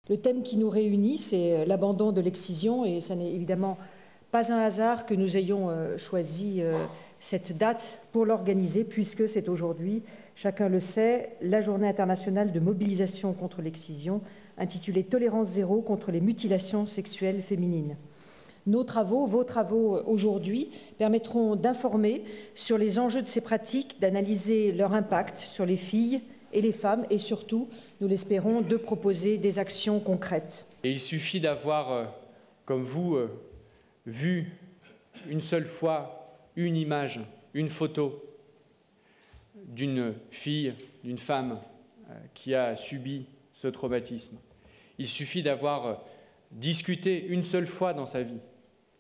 Le thème qui nous réunit, c'est l'abandon de l'excision, et ça n'est évidemment pas un hasard que nous ayons choisi cette date pour l'organiser, puisque c'est aujourd'hui, chacun le sait, la journée internationale de mobilisation contre l'excision, intitulée « Tolérance zéro contre les mutilations sexuelles féminines ». Nos travaux, vos travaux aujourd'hui, permettront d'informer sur les enjeux de ces pratiques, d'analyser leur impact sur les filles et les femmes, et surtout, nous l'espérons, de proposer des actions concrètes. Et il suffit d'avoir, comme vous, vu une seule fois une image, une photo d'une fille, d'une femme qui a subi ce traumatisme. Il suffit d'avoir discuté une seule fois dans sa vie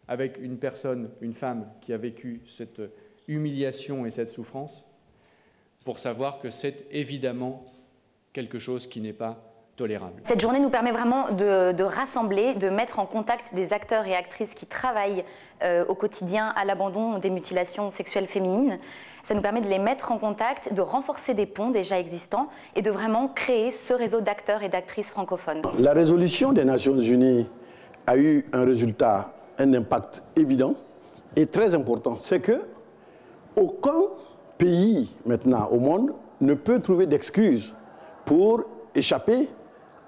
avec une personne, une femme qui a vécu cette humiliation et cette souffrance, pour savoir que c'est évidemment quelque chose qui n'est pas tolérable. Cette journée nous permet vraiment de rassembler, de mettre en contact des acteurs et actrices qui travaillent au quotidien à l'abandon des mutilations sexuelles féminines. Ça nous permet de les mettre en contact, de renforcer des ponts déjà existants et de vraiment créer ce réseau d'acteurs et d'actrices francophones. La résolution des Nations Unies a eu un résultat, un impact évident et très important. C'est que aucun pays maintenant au monde ne peut trouver d'excuses pour échapper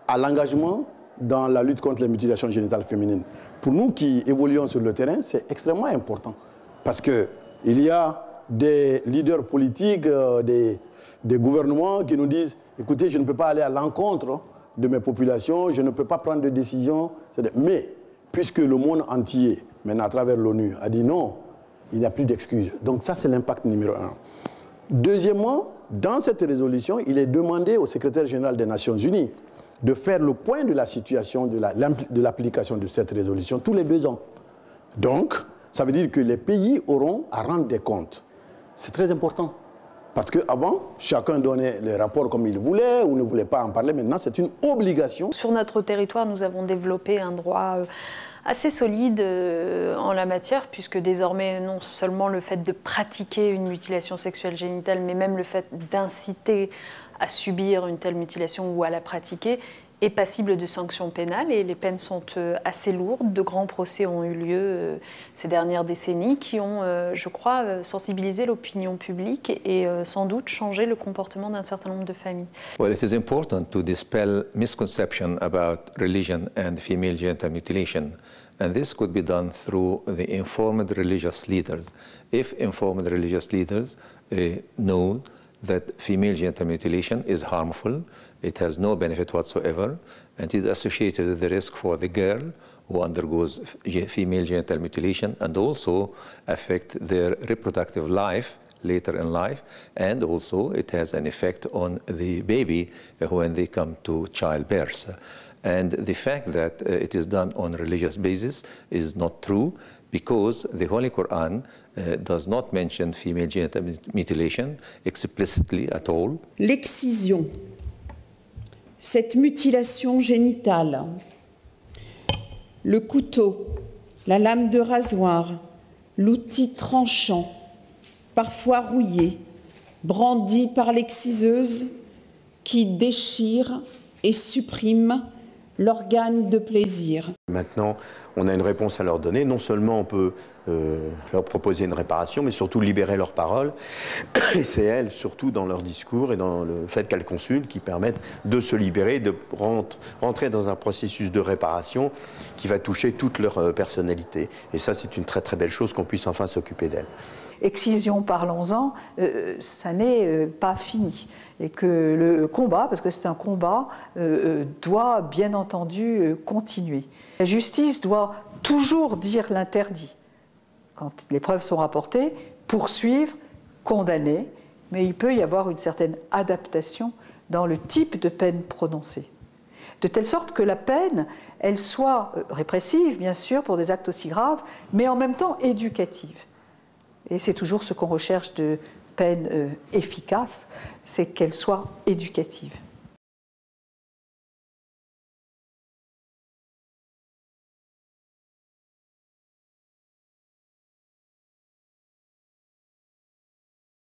à l'engagement dans la lutte contre les mutilations génitales féminines. Pour nous qui évoluons sur le terrain, c'est extrêmement important parce qu'il y a des leaders politiques, des gouvernements qui nous disent « Écoutez, je ne peux pas aller à l'encontre de mes populations, je ne peux pas prendre de décision. » Mais puisque le monde entier, maintenant à travers l'ONU, a dit non, il n'y a plus d'excuses. Donc ça, c'est l'impact numéro un. Deuxièmement, dans cette résolution, il est demandé au secrétaire général des Nations Unies de faire le point de la situation de l'application de cette résolution tous les 2 ans. Donc, ça veut dire que les pays auront à rendre des comptes. C'est très important. Parce qu'avant, chacun donnait les rapports comme il voulait ou ne voulait pas en parler. Maintenant, c'est une obligation. Sur notre territoire, nous avons développé un droit assez solide en la matière, puisque désormais, non seulement le fait de pratiquer une mutilation sexuelle génitale, mais même le fait d'inciter à subir une telle mutilation ou à la pratiquer est passible de sanctions pénales, et les peines sont assez lourdes. De grands procès ont eu lieu ces dernières décennies qui ont, je crois, sensibilisé l'opinion publique et sans doute changé le comportement d'un certain nombre de familles. Well, it is important to dispel misconception about religion and female genital mutilation. And this could be done through the informed religious leaders. If informed religious leaders know that female genital mutilation is harmful, it has no benefit whatsoever, and is associated with the risk for the girl who undergoes female genital mutilation, and also affect their reproductive life later in life, and also it has an effect on the baby when they come to childbirth. And the fact that it is done on a religious basis is not true, because the Holy Quran does not mention female genital mutilation explicitly at all. L'excision, cette mutilation génitale, le couteau, la lame de rasoir, l'outil tranchant, parfois rouillé, brandi par l'exciseuse qui déchire et supprime l'organe de plaisir. Maintenant, on a une réponse à leur donner. Non seulement on peut leur proposer une réparation, mais surtout libérer leur parole. Et c'est elles, surtout dans leur discours et dans le fait qu'elles consultent, qui permettent de se libérer, de rentrer dans un processus de réparation qui va toucher toute leur personnalité. Et ça, c'est une très très belle chose qu'on puisse enfin s'occuper d'elles. Excision, parlons-en, ça n'est pas fini. Et que le combat, parce que c'est un combat, doit bien entendu continuer. La justice doit toujours dire l'interdit. Quand les preuves sont rapportées, poursuivre, condamner, mais il peut y avoir une certaine adaptation dans le type de peine prononcée. De telle sorte que la peine, elle soit répressive, bien sûr, pour des actes aussi graves, mais en même temps éducative. Et c'est toujours ce qu'on recherche de peine efficace, c'est qu'elle soit éducative.